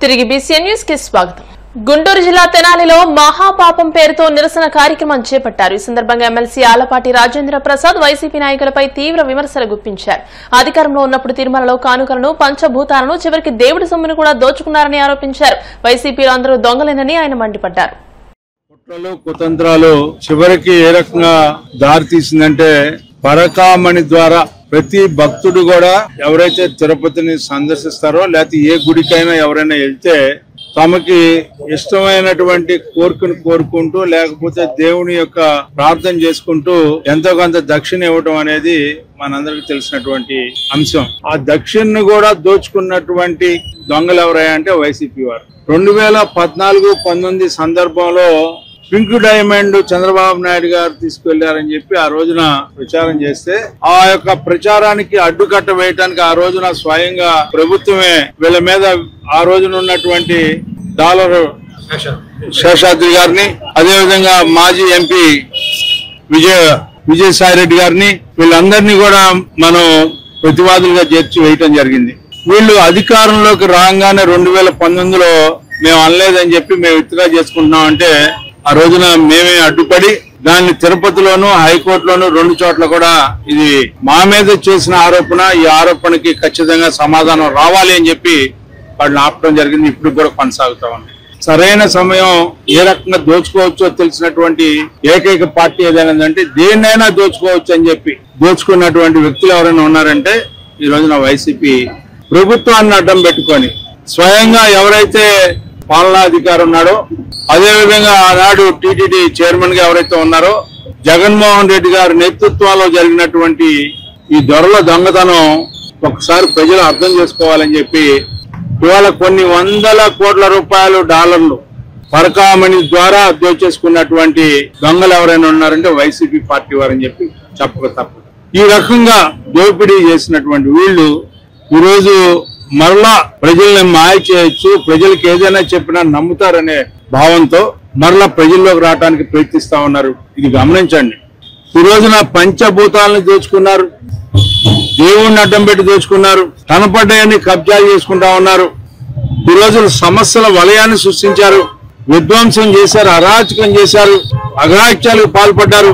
తిరిగి BCN news కి స్వాగతం. గుంటూరు జిల్లా తెనాలిలో మహాపాపం పేరుతో నిరసన కార్యక్రమం చేపట్టారు. ఈ సందర్భంగా ఎమ్మెల్సీ ఆలపాటి రాజేంద్ర ప్రసాద్ వైసీపీ నాయకులపై తీవ్ర విమర్శలు గుప్పించారు. అధికారంలో ఉన్నప్పుడు తిరుమలలో కానుకలను, పంచభూతాలను, చివరికి దేవుడి సొమ్మును కూడా దోచుకున్నారని ఆరోపించారు. వైసీపీలో అందరూ దొంగలేనని ఆయన మండిపడ్డారు. కుట్రలు కుతంత్రాలు చివరికి ఏ రకంగా దారి తీసిందంటే పరకామణి ద్వారా ప్రతి భక్తుడు కూడా ఎవరైతే తిరుపతిని సందర్శిస్తారో లేకపోతే ఏ గుడికైనా ఎవరైనా వెళ్తే తమకి ఇష్టమైనటువంటి కోరికను కోరుకుంటూ లేకపోతే దేవుని యొక్క ప్రార్థన చేసుకుంటూ ఎంతో కొంత దక్షిణ ఇవ్వటం అనేది మనందరికి తెలిసినటువంటి అంశం. ఆ దక్షిణను కూడా దోచుకున్నటువంటి దొంగలు ఎవరయ్యా అంటే వైసీపీ వారు. 2014-19 సందర్భంలో పింక్ డైమండ్ చంద్రబాబు నాయుడు గారు తీసుకువెళ్లారని చెప్పి ఆ రోజున ప్రచారం చేస్తే ఆ యొక్క ప్రచారానికి అడ్డుకట్ట వేయడానికి ఆ రోజున స్వయంగా ప్రభుత్వమే వీళ్ళ మీద ఆ రోజున ఉన్నటువంటి డాలర్ శేషాద్రి గారిని, అదేవిధంగా మాజీ ఎంపీ విజయసాయి రెడ్డి గారిని, వీళ్ళందరినీ కూడా మనం ప్రతివాదులుగా చేర్చి వేయటం జరిగింది. వీళ్ళు అధికారంలోకి రాగానే 2019లో మేము అనలేదని చెప్పి మేము విత్డ్రా చేసుకుంటున్నాం అంటే ఆ రోజున మేమే అడ్డుపడి దాన్ని తిరుపతిలోను హైకోర్టులోను 2 చోట్ల కూడా ఇది మా మీద చేసిన ఆరోపణ, ఈ ఆరోపణకి ఖచ్చితంగా సమాధానం రావాలి అని చెప్పి వాళ్ళని ఆపడం జరిగింది. ఇప్పుడు కూడా కొనసాగుతా ఉంది. సరైన సమయం ఏ రకంగా దోచుకోవచ్చో తెలిసినటువంటి ఏకైక పార్టీ ఏదైనా దేన్నైనా దోచుకోవచ్చు అని చెప్పి దోచుకున్నటువంటి వ్యక్తులు ఎవరైనా ఉన్నారంటే ఈ రోజున వైసీపీ ప్రభుత్వాన్ని అడ్డం పెట్టుకొని స్వయంగా ఎవరైతే పాలనాధికారి ఉన్నాడో, అదేవిధంగా ఆనాడు టీటీడీ చైర్మన్ గా ఎవరైతే ఉన్నారో జగన్మోహన్ రెడ్డి గారి నేతృత్వంలో జరిగినటువంటి ఈ దొరల దొంగతనం ఒకసారి ప్రజలు అర్థం చేసుకోవాలని చెప్పి ఇవాళ కొన్ని వందల కోట్ల రూపాయలు డాలర్లు పరకామణి ద్వారా దోచేసుకున్నటువంటి దొంగలు ఎవరైనా ఉన్నారంటే వైసీపీ పార్టీ వారని చెప్పి చెప్పక తప్పదు. ఈ రకంగా దోపిడీ చేసినటువంటి వీళ్ళు ఈరోజు మరలా ప్రజల్ని మాయ చేయొచ్చు, ప్రజలకు ఏదైనా చెప్పినా నమ్ముతారనే భావంతో మరలా ప్రజల్లోకి రావడానికి ప్రయత్నిస్తా ఉన్నారు. ఇది గమనించండి. ఈ రోజున పంచభూతాలను దోచుకున్నారు, దేవుణ్ణి అడ్డం పెట్టి దోచుకున్నారు, కనపడ్డాయని కబ్జాలు చేసుకుంటా ఉన్నారు. ఈ రోజు సమస్యల వలయాన్ని సృష్టించారు, విధ్వంసం చేశారు, అరాచకం చేశారు, అఘాయిత్యాలకు పాల్పడ్డారు.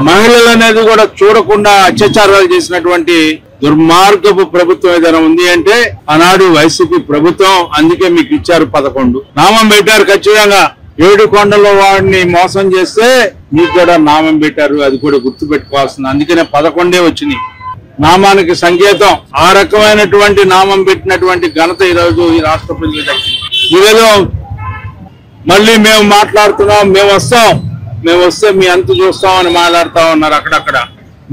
మహిళలు అనేది కూడా చూడకుండా అత్యాచారాలు చేసినటువంటి దుర్మార్గపు ప్రభుత్వం ఏదైనా ఉంది అంటే ఆనాడు వైసీపీ ప్రభుత్వం. అందుకే మీకు ఇచ్చారు 11 నామం పెట్టారు. ఖచ్చితంగా 7 కొండల వాడిని మోసం చేస్తే మీకు కూడా నామం పెట్టారు, అది కూడా గుర్తు పెట్టుకోవాల్సింది. అందుకనే 11 వచ్చినాయి నామానికి సంకేతం. ఆ రకమైనటువంటి నామం పెట్టినటువంటి ఘనత ఈరోజు ఈ రాష్ట్ర ప్రజలు దక్కింది. ఈరోజు మళ్ళీ మేము మాట్లాడుతున్నాం, మేము వస్తే మీ అంత చూస్తామని మాట్లాడుతా ఉన్నారు. అక్కడక్కడ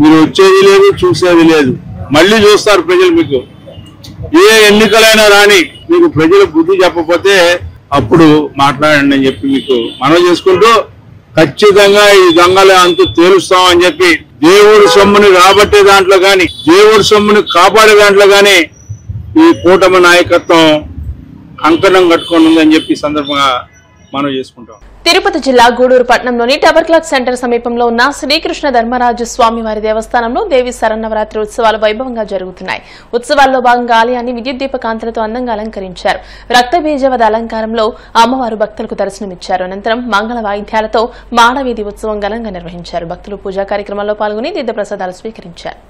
మీరు వచ్చేది లేదు, చూసేది లేదు. మళ్ళీ చూస్తారు ప్రజలు. మీకు ఏ ఎన్నికలైనా రాని మీకు ప్రజలు బుద్ధి చెప్పకపోతే అప్పుడు మాట్లాడండి అని చెప్పి మీకు మనవి చేసుకుంటూ ఖచ్చితంగా ఈ దొంగల అంతు తేలుస్తామని చెప్పి దేవుడి సొమ్ముని రాబట్టే దాంట్లో గాని, దేవుడి సొమ్ముని కాపాడే దాంట్లో గాని ఈ కూటమి నాయకత్వం కంకణం కట్టుకొని ఉందని చెప్పి సందర్భంగా మనం చేసుకుంటాం. తిరుపతి జిల్లా గూడూరు పట్టణంలోని టవర్ క్లాక్ సెంటర్ సమీపంలో ఉన్న శ్రీకృష్ణ ధర్మరాజు స్వామివారి దేవస్థానంలో దేవి శరన్నవరాత్రి ఉత్సవాలు వైభవంగా జరుగుతున్నాయి. ఉత్సవాల్లో భాగంగా ఆలయాన్ని విద్యుత్ దీపకాంతులతో అందంగా అలంకరించారు. రక్తబీజవద అలంకారంలో అమ్మవారు భక్తులకు దర్శనమిచ్చారు. అనంతరం మంగళ వాయిద్యాలతో మాడవీధి ఉత్సవం ఘనంగా నిర్వహించారు. భక్తులు పూజా కార్యక్రమాల్లో పాల్గొని తీర్థ ప్రసాదాలు స్వీకరించారు.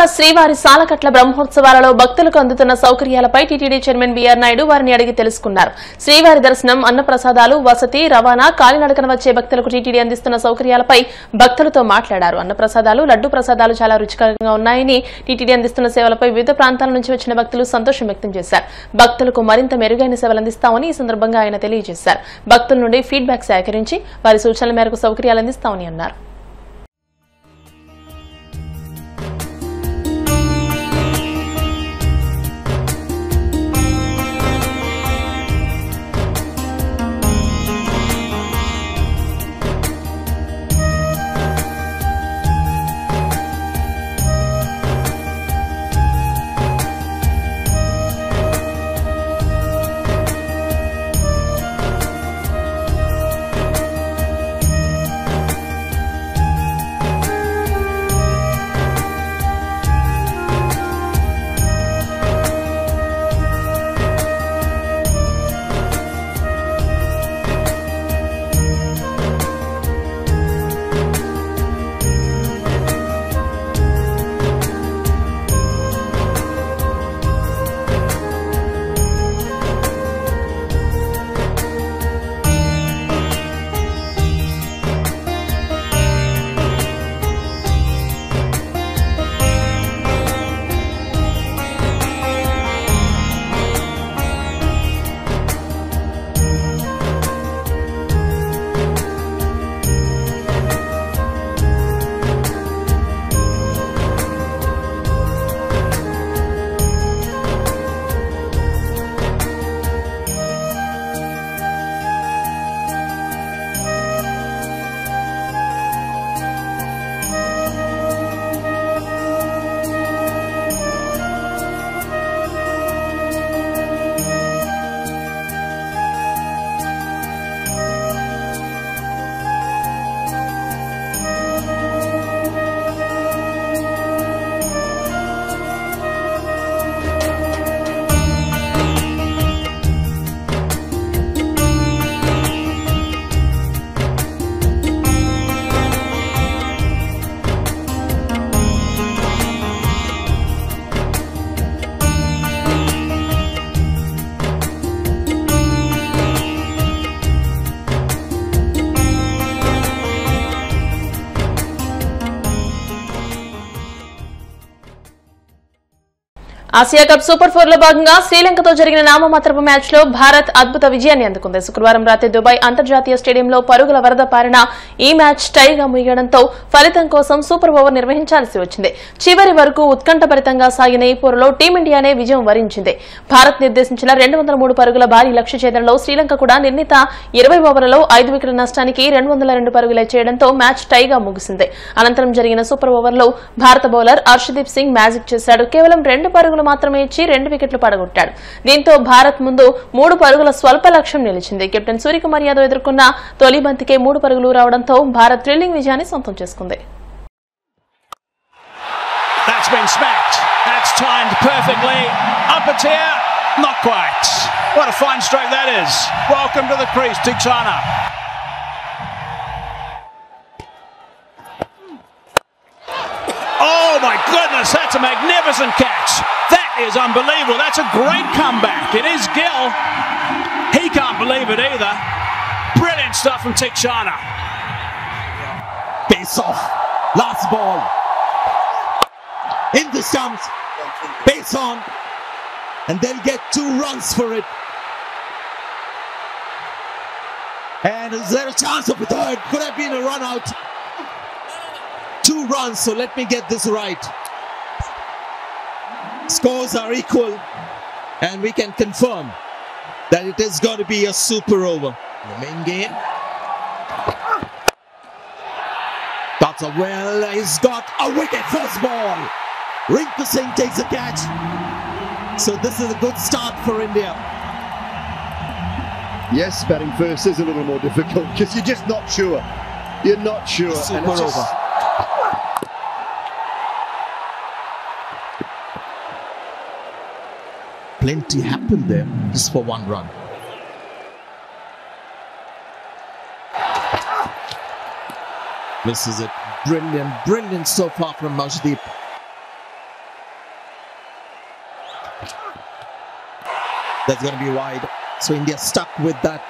తిరుమల శ్రీవారి సాలకట్ల బ్రహ్మోత్సవాలలో భక్తులకు అందుతున్న సౌకర్యాలపై టీటీడీ చైర్మన్ బీఆర్ నాయుడు వారిని అడిగి తెలుసుకున్నారు. శ్రీవారి దర్శనం, అన్నప్రసాదాలు, వసతి, రవాణా, కాలినడకన వచ్చే భక్తులకు టీటీడీ అందిస్తున్న సౌకర్యాలపై భక్తులతో మాట్లాడారు. అన్నప్రసాదాలు, లడ్డు ప్రసాదాలు చాలా రుచికరంగా ఉన్నాయని, టీటీడీ అందిస్తున్న సేవలపై వివిధ ప్రాంతాల నుంచి వచ్చిన భక్తులు సంతోషం వ్యక్తం చేశారు. భక్తులకు మరింత మెరుగైన సేవలు అందిస్తామని ఈ సందర్భంగా ఆయన తెలియజేశారు. భక్తుల నుండి ఫీడ్బ్యాక్ సేకరించి వారి సూచనల మేరకు సౌకర్యాలు అందిస్తామని అన్నారు. ఆసియా కప్ సూపర్ 4 లో భాగంగా శ్రీలంకతో జరిగిన నామమాత్రపు మ్యాచ్ లో భారత్ అద్భుత విజయాన్ని అందుకుంది. శుక్రవారం రాత్రి దుబాయ్ అంతర్జాతీయ స్టేడియంలో పరుగుల వరద పారిన ఈ మ్యాచ్ టైగా ముగియడంతో ఫలితం కోసం సూపర్ ఓవర్ నిర్వహించాల్సి వచ్చింది. చివరి వరకు ఉత్కంఠభరితంగా సాగిన ఈ పోరులో టీమిండియానే విజయం వరించింది. భారత్ నిర్దేశించిన 203 పరుగుల భారీ లక్ష్య ఛేదనలో శ్రీలంక కూడా నిర్ణీత 20 ఓవర్లలో 5 వికెట్ల నష్టానికి 202 పరుగులే చేయడంతో మ్యాచ్ టైగా ముగిసింది. అనంతరం జరిగిన సూపర్ ఓవర్లో భారత బౌలర్ హర్షదీప్ సింగ్ మ్యాజిక్ చేశాడు. కేవలం 2 పరుగులు మాత్రమే ఇచ్చి 2 వికెట్లు పడగొట్టాడు. దీంతో భారత్ ముందు 3 పరుగుల స్వల్ప లక్ష్యం నిలిచింది. కెప్టెన్ సూర్యకుమార్ యాదవ్ ఎదుర్కొన్న తొలి బంతికే 3 పరుగులు రావడంతో భారత్ థ్రిల్లింగ్ విజయాన్ని సొంతం చేసుకుంది. That's been smacked. That's timed perfectly. Up it's here. Not quite. What a fine stroke that is. Welcome to the crease, Tichana. Oh my goodness, that's a magnificent catch. That is unbelievable. That's a great comeback. It is Gill. He can't believe it either. Brilliant stuff from Tichana. Base off. Last ball. In the stumps. Base on. And they'll get 2 runs for it. And is there a chance of a third? Could have been a run out. 2 runs, so let me get this right. Scores are equal, and we can confirm that it is going to be a super over. The main game. That's a well, he's got a wicket first ball. Rinku Singh takes a catch. So this is a good start for India. Yes, batting first is a little more difficult because you're just not sure. You're not sure. Super over. Plenty happened there, just for 1 run. This is it. Brilliant, brilliant so far from Arshdeep. That's going to be wide. So India stuck with that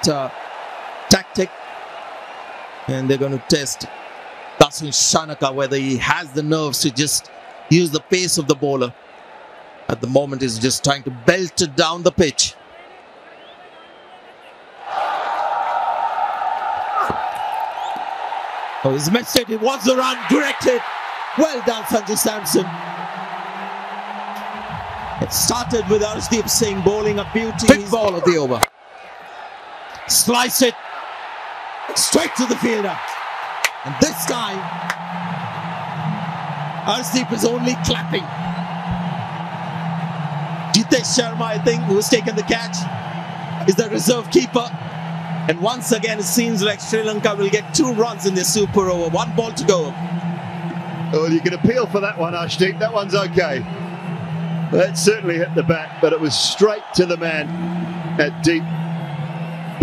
tactic, and they're going to test Dasun Shanaka whether he has the nerves to just use the pace of the bowler. At the moment, he's just trying to belt it down the pitch. Oh, he's missed it. He wants the run. Directed. Well done, Sanju Samson. It started with Arshdeep Singh bowling a beauty. Big ball of the over. Slice it straight to the fielder. And this time, Arshdeep is only clapping. Jitesh Sharma, I think, who's taken the catch, is the reserve keeper. And once again, it seems like Sri Lanka will get 2 runs in this super over. 1 ball to go. Oh, you can appeal for that one, Arshdeep. That one's okay. That certainly hit the bat, but it was straight to the man at deep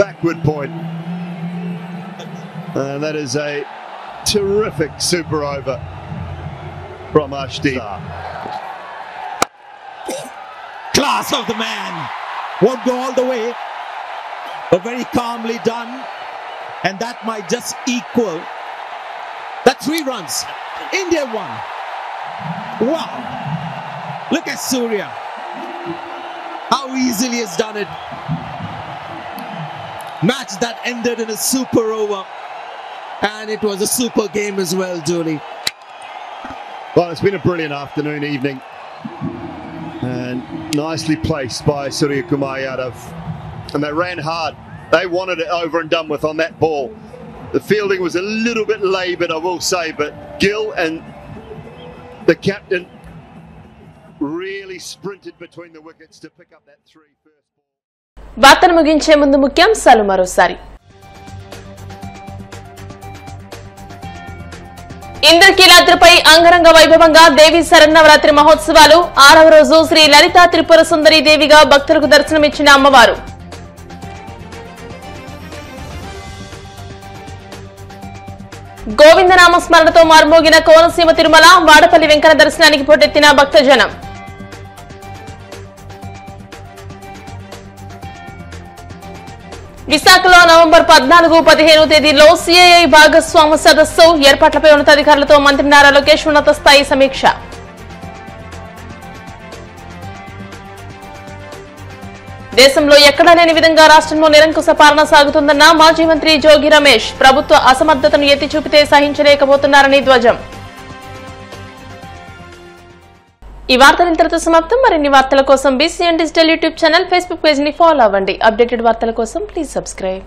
backward point. And that is a terrific super over from Arshdeep. Class of the man. Won't go all the way, but very calmly done. And that might just equal that 3 runs. India won. Wow. Look at Surya. How easily he's done it. Match that ended in a super over. And it was a super game as well, Julie. Well, it's been a brilliant afternoon, evening. And nicely placed by Surya Kumar Yadav. And they ran hard. They wanted it over and done with on that ball. The fielding was a little bit laboured, I will say, but Gill and the captain really sprinted between the wickets to pick up that 3 first ball. వార్తలు ముగించే ముందు ముఖ్యాంశాలు మరోసారి. ఇంద్రకీలాద్రిపై అంగరంగ వైభవంగా దేవి శరన్నవరాత్రి మహోత్సవాలు. 6వ రోజు శ్రీ లలితా త్రిపుర సుందరి దేవిగా భక్తులకు దర్శనమిచ్చిన అమ్మవారు. గోవిందనామ స్మరణతో మార్మోగిన కోనసీమ తిరుమల. వాడపల్లి వెంకన్న దర్శనానికి పోటెత్తిన భక్తజనం. విశాఖలో నవంబర్ 14-15 తేదీల్లో సిఐఐ భాగస్వామ్య సదస్సు. ఏర్పాట్లపై ఉన్నతాధికారులతో మంత్రి నారా లోకేష్ ఉన్నత స్థాయి సమీక్ష. దేశంలో ఎక్కడా లేని విధంగా రాష్ట్రంలో నిరంకుశ పాలన సాగుతుందన్న మాజీ మంత్రి జోగి రమేష్. ప్రభుత్వ అసమర్థతను ఎత్తి చూపితే సహించలేకపోతున్నారని ధ్వజం. ఈ వార్తలు ఇంతటితో సమాప్తం. మరిన్ని వార్తల కోసం BCN digital YouTube channel, Facebook page ని ఫాలో అవ్వండి. అప్డేటెడ్ వార్తల కోసం ప్లీజ్ సబ్స్క్రైబ్.